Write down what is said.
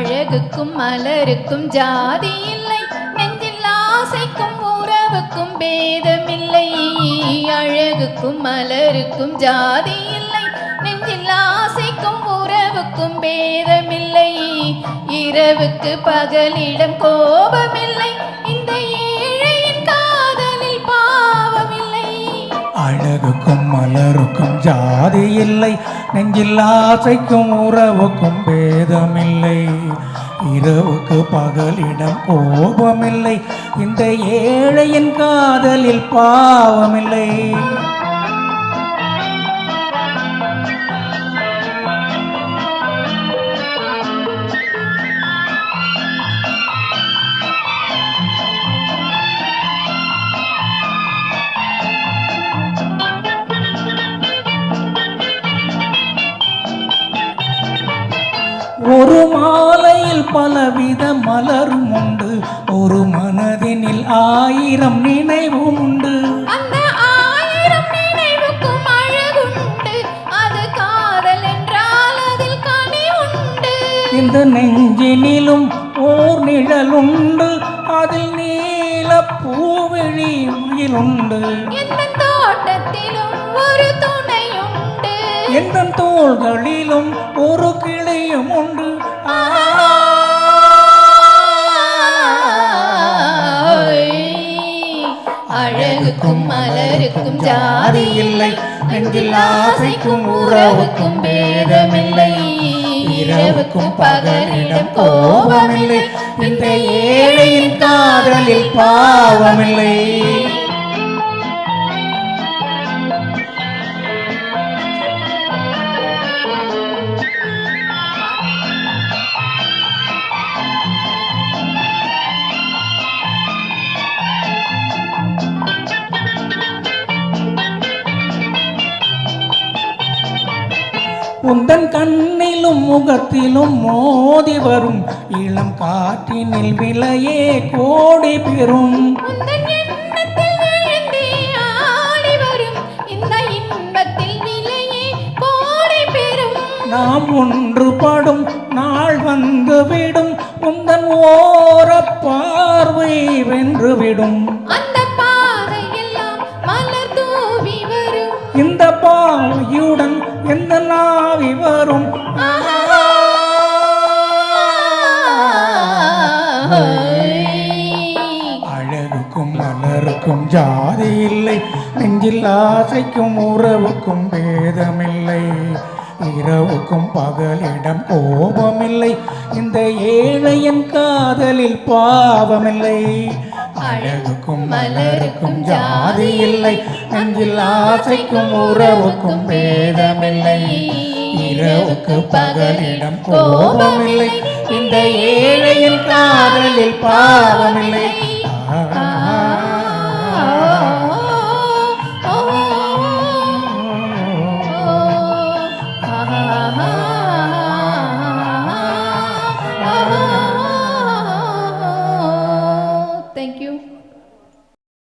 அழகுக்கும் மலருக்கும் ஜாதி இல்லை, நெஞ்சில் ஆசைக்கும் உறவுக்கும் பேதமில்லை. அழகுக்கும் மலருக்கும் ஜாதி இல்லை, நெஞ்சில் ஆசைக்கும் உறவுக்கும் பேதமில்லை. இரவுக்கு பகலிடம் கோபமில்லை, இந்த ஏழையின் காதலில் பாவமில்லை. அழகுக்கும் மலருக்கும் ஜாதி இல்லை, நெஞ்சில் ஆசைக்கும் உறவுக்கும் பேதமில்லை. இரவுக்கு பகலிடம் கோபமில்லை, இந்த ஏழையின் காதலில் பாவமில்லை. ஒரு மாலையில் பலவித மலரும் உண்டு, ஒரு மனதினில் 1000 நினைவும் உண்டு. அந்த 1000 நினைவுக்கும் அழகுண்டு, அது காதல் என்றால் அதில் கனி உண்டு. இந்த நெஞ்சினிலும் ஓர் நிழலுண்டு, அதில் நீல பூவிழி மயிலுண்டு. எந்த தோட்டத்திலும் ஒரு துணையுண்டு, எந்த தோள்களிலும் ஒரு கிளியும் உண்டு. அழகுக்கும் மலருக்கும் ஜாதி இல்லை, நெஞ்சில் ஆசைக்கும் உறவுக்கும் பேதமில்லை. இரவுக்கும் பகலிடம் கோபமில்லை, இந்த ஏழையின் காதலில் பாவமில்லை. உந்தன் கண்ணிலும் முகத்திலும் மோதி வரும் இளம் காற்றினில் விலையே கோடி பெறும். உந்தன் எண்ணத்தில் விழுந்தே ஆடி வரும் இந்த இன்பத்தில் விலையே கோடி பெறும். நாம் ஒன்றுபடும் நாள் வந்துவிடும், உந்தன் ஓர பார்வை வென்றுவிடும். அந்த பாதையெல்லாம் மலர் தூவி வரும், இந்த பாவையுடன் எந்த நாவி வரும். அழகுக்கும் மலருக்கும் ஜாதி இல்லை, நெஞ்சில் ஆசைக்கும் உறவுக்கும் பேதமில்லை. இரவுக்கும் பகலிடம் கோபமில்லை, இந்த ஏழையின் காதலில் பாவமில்லை. அழகுக்கும் மலருக்கும் ஜாதி இல்லை, நெஞ்சில் ஆசைக்கும் உறவுக்கும் பேதமில்லை. இரவுக்கு பகலிடம் கோபமில்லை, இந்த ஏழையின் காதலில் பாவமில்லை.